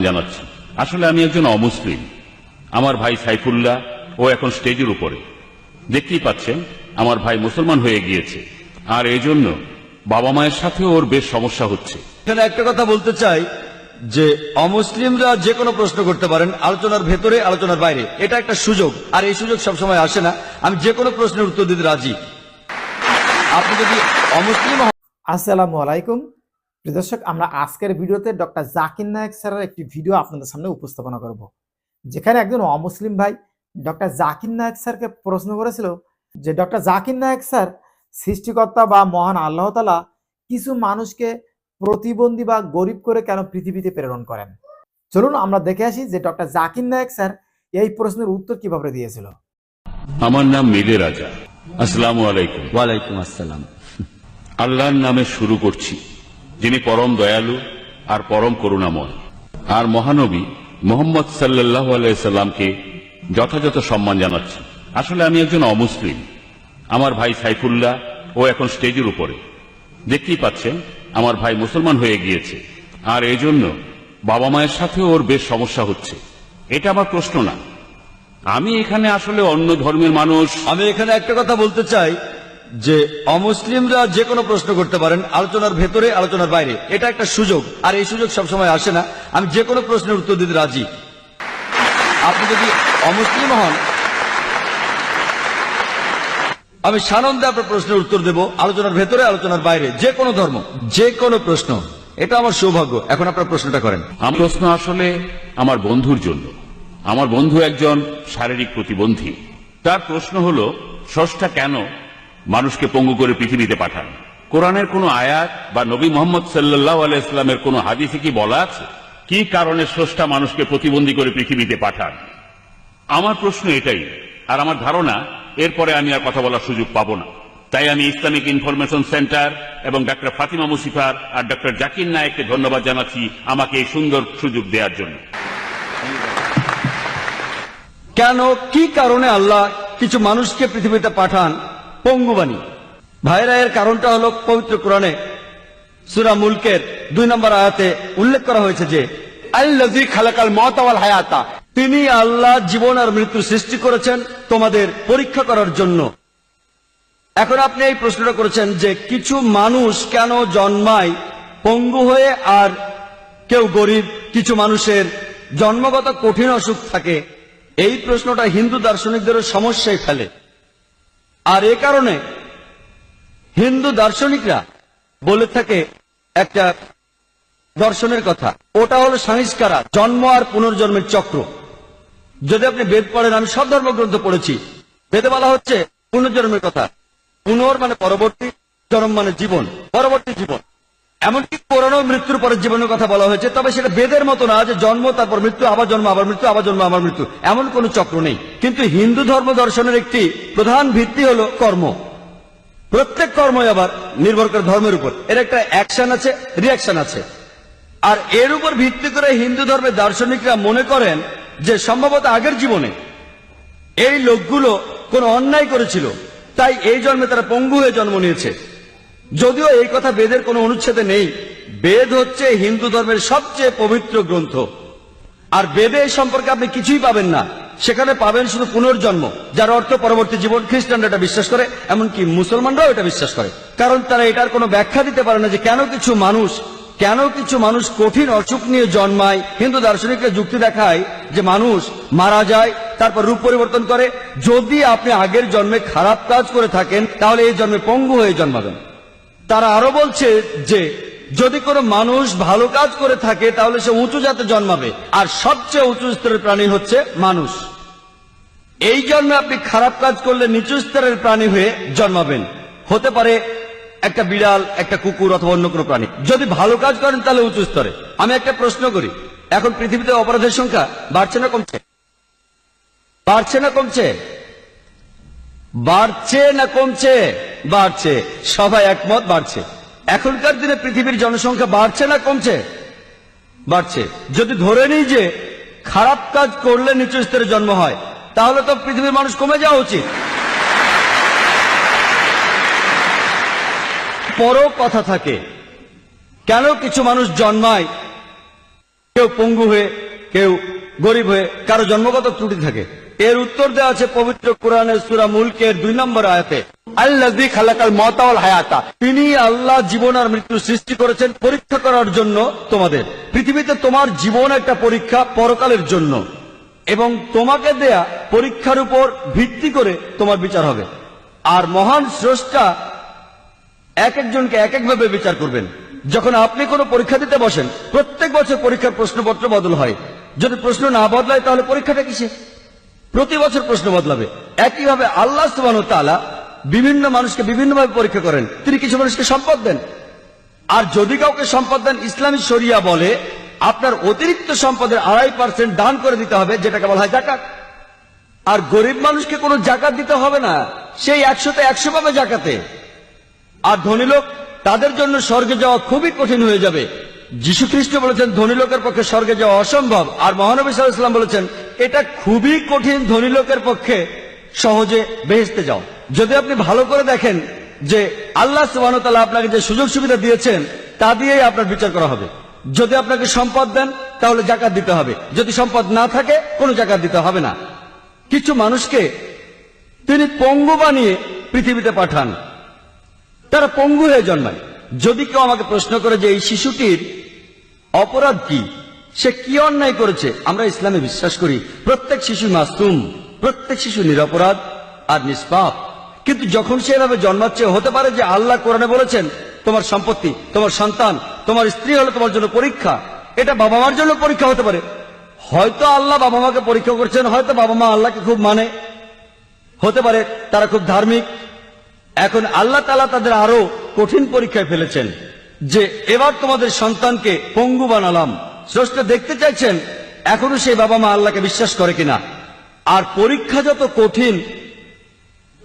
জানাচ্ছি। আসলে আমি একজন অমুসলিম। আমার ভাই সাইফুল্লাহ ও এখন স্টেজের উপরে, দেখতেই পাচ্ছেন আমার ভাই মুসলমান হয়ে গিয়েছে, আর এই জন্য বাবা মায়ের সাথে ওর বেশ সমস্যা হচ্ছে। এখানে একটা কথা বলতে চাই যে অমুসলিমরা যে কোনো প্রশ্ন করতে পারেন, আলোচনার ভেতরে আলোচনার বাইরে। এটা একটা সুযোগ, আর এই সুযোগ সবসময় আসে না। আমি যে কোনো প্রশ্নের উত্তর দিতে রাজি। আপনি যদি অমুসলিম। আসসালামু আলাইকুম প্রিয় দর্শক, আমরা আজকের ভিডিওতে ডক্টর জাকির নায়েক স্যারের একটি ভিডিও আপনাদের সামনে উপস্থাপনা করব, যেখানে একজন অমুসলিম ভাই ডক্টর জাকির নায়েক স্যারকে প্রশ্ন করেছিল যে ডক্টর জাকির নায়েক স্যার, সৃষ্টিকর্তা বা মহান আল্লাহ তাআলা কিছু মানুষকে প্রতিবন্ধী বা গরিব করে কেন পৃথিবীতে প্রেরণ করেন? চলুন আমরা দেখে আসি যে ডক্টর জাকির নায়েক স্যার এই প্রশ্নের উত্তর কিভাবে দিয়েছিল। আমার নাম মিলে রাজা। আসসালামু আলাইকুম। ওয়ালাইকুম আসসালাম। আল্লাহর নামে শুরু করছি, যিনি পরম দয়ালু আর পরম করুণাময়। আর মহানবী মুহাম্মদ সাল্লাল্লাহু আলাইহি সাল্লামকে যথাযথ সম্মান জানাচ্ছি। আসলে আমি একজন অমুসলিম। আমার ভাই সাইফুল্লাহ ও এখন স্টেজের উপরে, দেখতেই পাচ্ছেন আমার ভাই মুসলমান হয়ে গিয়েছে, আর এই জন্য বাবা মায়ের সাথে ওর বেশ সমস্যা হচ্ছে। এটা আমার প্রশ্ন না। আমি এখানে আসলে অন্য ধর্মের মানুষ। আমি এখানে একটা কথা বলতে চাই যে অমুসলিমরা যে কোনো প্রশ্ন করতে পারেন, আলোচনার ভেতরে আলোচনার বাইরে। এটা একটা সুযোগ, আর এই সুযোগ সবসময় আসে না। আমি যে কোনো প্রশ্নের উত্তর দিতে রাজি। আপনি যদি অমুসলিম হন, আমি সানন্দে আপনার প্রশ্নের উত্তর দেব, আলোচনার ভেতরে আলোচনার বাইরে। যে কোনো ধর্ম, যে কোনো প্রশ্ন, এটা আমার সৌভাগ্য। এখন আপনার প্রশ্নটা করেন। আমার প্রশ্ন আসলে আমার বন্ধুর জন্য। আমার বন্ধু একজন শারীরিক প্রতিবন্ধী। তার প্রশ্ন হলো, স্রষ্টা কেন মানুষকে পঙ্গু করে পৃথিবীতে পাঠান? কোরআনের কোন আয়াত বা নবী মুহাম্মদ সাল্লাল্লাহু আলাইহি ওয়াসাল্লামের কোন হাদিসে কি বলা আছে কি কারণে স্রষ্টা মানুষকে প্রতিবন্ধী করে পৃথিবীতে পাঠান? আমার প্রশ্ন এটাই, আর আমার ধারণা এরপরে আমি আর কথা বলার সুযোগ পাবো না। তাই আমি ইসলামিক ইনফরমেশন সেন্টার এবং ডক্টর ফাতিমা মুসিফার আর ডক্টর জাকির নায়েককে ধন্যবাদ জানাচ্ছি আমাকে এই সুন্দর সুযোগ দেওয়ার জন্য। কেন, কি কারণে আল্লাহ কিছু মানুষকে পৃথিবীতে পাঠান পঙ্গু বানিয়ে? ভাইরা, এর কারণটা হলো পবিত্র কোরআনে সূরা মুলকের 2 নম্বর আয়াতে উল্লেখ করা হয়েছে যে আল্লাযী খালাকাল মাউতা ওয়াল হায়াতা, তিনি আল্লাহ জীবন আর মৃত্যু সৃষ্টি করেছেন তোমাদের পরীক্ষা করার জন্য। এখন আপনি এই প্রশ্নটা করেছেন যে কিছু মানুষ কেন জন্মায় পঙ্গু হয়ে, আর কেউ গরিব, কিছু মানুষের জন্মগত কঠিন অসুখ থাকে। এই প্রশ্নটা হিন্দু দার্শনিকদেরও সমস্যায় ফেলে। আর এ কারণে হিন্দু দার্শনিকরা বলে থাকে একটা দর্শনের কথা, ওটা হলো সংস্কারা, জন্ম আর পুনর্জন্মের চক্র। যদি আপনি বেদ পড়েন, আমি সব ধর্মগ্রন্থ পড়েছি, বেদে বলা হচ্ছে পুনর্জন্মের কথা। পুনর মানে পরবর্তী, জন্ম মানে জীবন, পরবর্তী জীবন। এমনকি পুরানো মৃত্যুর পরের জীবনের কথা বলা হয়েছে, তবে সেটা বেদের মতো না যে জন্ম তারপর মৃত্যু, আবার জন্ম আবার মৃত্যু, আবার জন্ম আবার মৃত্যু, এমন কোন চক্র নেই। কিন্তু হিন্দু ধর্ম দর্শনের একটি প্রধান ভিত্তি হলো কর্ম। প্রত্যেক কর্মই আবার নির্ভর করে ধর্মের উপর। এর একটা অ্যাকশন আছে, রিয়াকশন আছে। আর এর উপর ভিত্তি করে হিন্দু ধর্মের দার্শনিকরা মনে করেন যে সম্ভবত আগের জীবনে এই লোকগুলো কোন অন্যায় করেছিল, তাই এই জন্মে তারা পঙ্গু হয়ে জন্ম নিয়েছে। যদিও এই কথা বেদের কোনো অনুচ্ছেদে নেই। বেদ হচ্ছে হিন্দু ধর্মের সবচেয়ে পবিত্র গ্রন্থ, আর বেদে এই সম্পর্কে আপনি কিছুই পাবেন না। সেখানে পাবেন শুধু পুনর্জন্ম, যার অর্থ পরবর্তী জীবন। খ্রিস্টানরা এটা বিশ্বাস করে, এমনকি মুসলমানরাও এটা বিশ্বাস করে, কারণ তারা এটার কোনো ব্যাখ্যা দিতে পারে না যে কেন কিছু মানুষ কঠিন অসুখ নিয়ে জন্মায়। হিন্দু দার্শনিকরা যুক্তি দেখায় যে মানুষ মারা যায়, তারপর রূপ পরিবর্তন করে। যদি আপনি আগের জন্মে খারাপ কাজ করে থাকেন, তাহলে এই জন্মে পঙ্গু হয়ে জন্মাবেন। তারা আরো বলছে যে যদি কোনো মানুষ ভালো কাজ করে থাকে, তাহলে সে উঁচু জাতে জন্মাবে, আর সবচেয়ে উঁচু স্তরের প্রাণী হচ্ছে মানুষ। এই জন্মে আপনি খারাপ কাজ করলে নিচু স্তরের প্রাণী হয়ে জন্মাবেন। হতে পারে একটা বিড়াল, একটা কুকুর, অথবা অন্য কোনো প্রাণী। যদি ভালো কাজ করেন তাহলে উঁচু স্তরে। আমি একটা প্রশ্ন করি, এখন পৃথিবীতে অপরাধের সংখ্যা বাড়ছে না কমছে? বাড়ছে না কমছে? বাড়ছে না কমছে? বাড়ছে। সবাই একমত, বাড়ছে। এখনকার দিনে পৃথিবীর জনসংখ্যা বাড়ছে না কমছে? বাড়ছে। যদি ধরে নিই যে খারাপ কাজ করলে নিচু স্তরে জন্ম হয়, তাহলে তো পৃথিবীর মানুষ কমে যাওয়া উচিত। পরও কথা থাকে, কেন কিছু মানুষ জন্মায় কেউ পঙ্গু হয়ে, কেউ গরিব হয়ে, কারো জন্মগত ত্রুটি থাকে। এর উত্তর দেওয়া আছে পবিত্র কোরআনের সূরা মুলকের 2 নম্বর আয়াতে, আল্লাযী খালাকাল মাউতা ওয়াল হায়াতা। তিনি আল্লাহ জীবন আর মৃত্যু সৃষ্টি করেছেন পরীক্ষা করার জন্য তোমাদের। পৃথিবীতে তোমার জীবন একটা পরীক্ষা পরকালের জন্য, এবং তোমাকে দেয়া পরীক্ষার উপর ভিত্তি করে তোমার বিচার হবে। আর মহান স্রষ্টা এক একজনকে এক একভাবে বিচার করবেন। যখন আপনি কোনো পরীক্ষা দিতে বসেন, প্রত্যেক বছর পরীক্ষার প্রশ্নপত্র বদল হয়। যদি প্রশ্ন না বদলায় তাহলে পরীক্ষাটা কিসে? প্রতি বছর প্রশ্ন বদলাবে। একইভাবে আল্লাহ সুবহানাহু ওয়া তাআলা বিভিন্ন মানুষকে বিভিন্নভাবে পরীক্ষা করেন। তিনি কিছু মানুষকে সম্পদ দেন, আর যদি কাউকে সম্পদ দেন, ইসলামী শরিয়া বলে আপনার অতিরিক্ত সম্পদের 2.5% দান করে দিতে হবে, যেটাকে বলা হয় যাকাত। আর গরিব মানুষকে কোনো জাকাত দিতে হবে না, সেই 100তে 100 পাবে জাকাতে। আর ধনী লোক, তাদের জন্য স্বর্গে যাওয়া খুবই কঠিন হয়ে যাবে। যীশু খ্রিস্ট বলেছেন ধনী লোকের পক্ষে স্বর্গে যাওয়া অসম্ভব, আর মহানবী সাল্লাল্লাহু আলাইহি ওয়াসাল্লাম বলেছেন এটা খুবই কঠিন ধনী লোকের পক্ষে সহজে বেহেশতে যাও। যদি আপনি ভালো করে দেখেন যে আল্লাহ সুবহানাহু ওয়া তাআলা আপনাকে যে সুযোগ সুবিধা দিয়েছেন তা দিয়েই আপনার বিচার করা হবে। যদি আপনাকে সম্পদ দেন তাহলে জাকাত দিতে হবে, যদি সম্পদ না থাকে কোনো জাকাত দিতে হবে না। কিছু মানুষকে তিনি পঙ্গু বানিয়ে পৃথিবীতে পাঠান, তারা পঙ্গু হয়ে জন্মায়। যদি কেউ আমাকে প্রশ্ন করে যে এই শিশুটির অপরাধ কি, সে কি অন্যায় করেছে, আমরা ইসলামে বিশ্বাস করি প্রত্যেক শিশু মাসুম, প্রত্যেক শিশু নিরপরাধ আর নিষ্পাপ। কিন্তু যখন সে এভাবে জন্মাচ্ছে, হতে পারে যে আল্লাহ কোরআনে বলেছেন তোমার সম্পত্তি, তোমার সন্তান, তোমার স্ত্রী হলো তোমার জন্য পরীক্ষা। এটা বাবা মার জন্য পরীক্ষা হতে পারে। হয়তো আল্লাহ বাবা মাকে পরীক্ষা করছেন, হয়তো বাবা মা আল্লাহকে খুব মানে, হতে পারে তারা খুব ধার্মিক। এখন আল্লাহ তাআলা তাদের আরো কঠিন পরীক্ষায় ফেলেছেন যে এবার তোমাদের সন্তানকে পঙ্গু বানালাম। স্রষ্টা দেখতে চাইছেন এখনো সেই বাবা মা আল্লাহকে বিশ্বাস করে কিনা। আর পরীক্ষা যত কঠিন,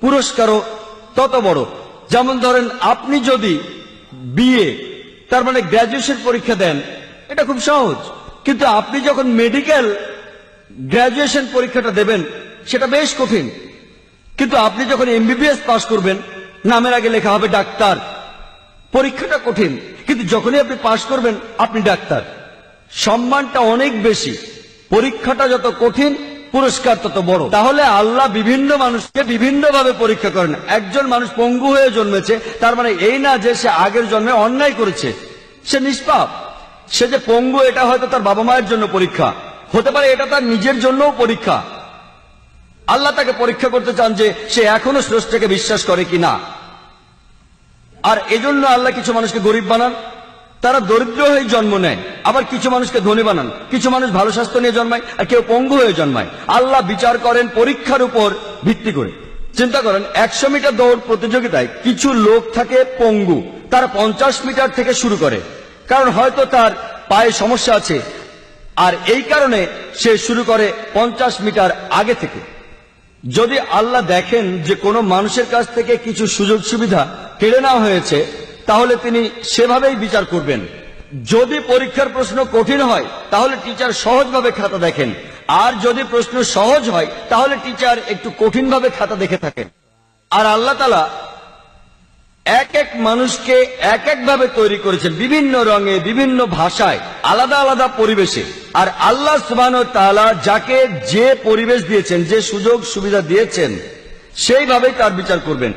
পুরস্কারও তত বড়। যেমন ধরেন, আপনি যদি বিএ তার মানে গ্র্যাজুয়েশন পরীক্ষা দেন, এটা খুব সহজ। কিন্তু আপনি যখন মেডিকেল গ্র্যাজুয়েশন পরীক্ষাটা দেবেন, সেটা বেশ কঠিন। কিন্তু আপনি যখন এমবিবিএস পাস করবেন, নামের আগে লেখা হবে ডাক্তার, পরীক্ষাটা কঠিন, কিন্তু যখনই আপনি পাস করবেন আপনি ডাক্তার। সম্মানটা অনেক বেশি। পরীক্ষাটা যত কঠিন, পুরস্কার তত বড়। তাহলে আল্লাহ বিভিন্ন মানুষকে বিভিন্নভাবে পরীক্ষা করেন। একজন মানুষ পঙ্গু হয়ে জন্মেছে, তার মানে এই না যে সে আগের জন্মে অন্যায় করেছে, সে নিষ্পাপ। সে যে পঙ্গু, এটা হয়তো তার বাবা মায়ের জন্য পরীক্ষা, হতে পারে এটা তার নিজের জন্যও পরীক্ষা। আল্লাহ তাকে পরীক্ষা করতে চান যে সে এখনো স্রষ্টাকে বিশ্বাস করে কিনা। আর এজন্য আল্লাহ কিছু মানুষকে গরিব বানান, তারা দরিদ্র হয়ে জন্ম নেয়। আবার কিছু মানুষকে ধনী বানান, কিছু মানুষ ভালো স্বাস্থ্য নিয়ে জন্মায়, আর কেউ পঙ্গু হয়ে জন্মায়। আল্লাহ বিচার করেন পরীক্ষার উপর ভিত্তি করে। চিন্তা করেন, 100 মিটার দৌড় প্রতিযোগিতায় কিছু লোক থাকে পঙ্গু, তারা 50 মিটার থেকে শুরু করে, কারণ হয়তো তার পায়ে সমস্যা আছে, আর এই কারণে সে শুরু করে 50 মিটার আগে থেকে। যদি আল্লাহ দেখেন যে কোনো মানুষের কাছ থেকে কিছু সুযোগ সুবিধা কেড়ে নেওয়া হয়েছে, তাহলে তিনি সেভাবেই বিচার করবেন। যদি পরীক্ষার প্রশ্ন কঠিন হয় তাহলে টিচার সহজভাবে খাতা দেখেন, আর যদি প্রশ্ন সহজ হয় তাহলে টিচার একটু কঠিনভাবে খাতা দেখে থাকেন। আর আল্লাহ তাআলা এক এক মানুষকে এক একভাবে তৈরি করেছেন, বিভিন্ন রঙে, বিভিন্ন ভাষায়, আলাদা আলাদা পরিবেশে। আর আল্লাহ সুবহানাহু ওয়া তাআলা যাকে যে পরিবেশ দিয়েছেন, যে সুযোগ সুবিধা দিয়েছেন, সেইভাবেই তার বিচার করবেন।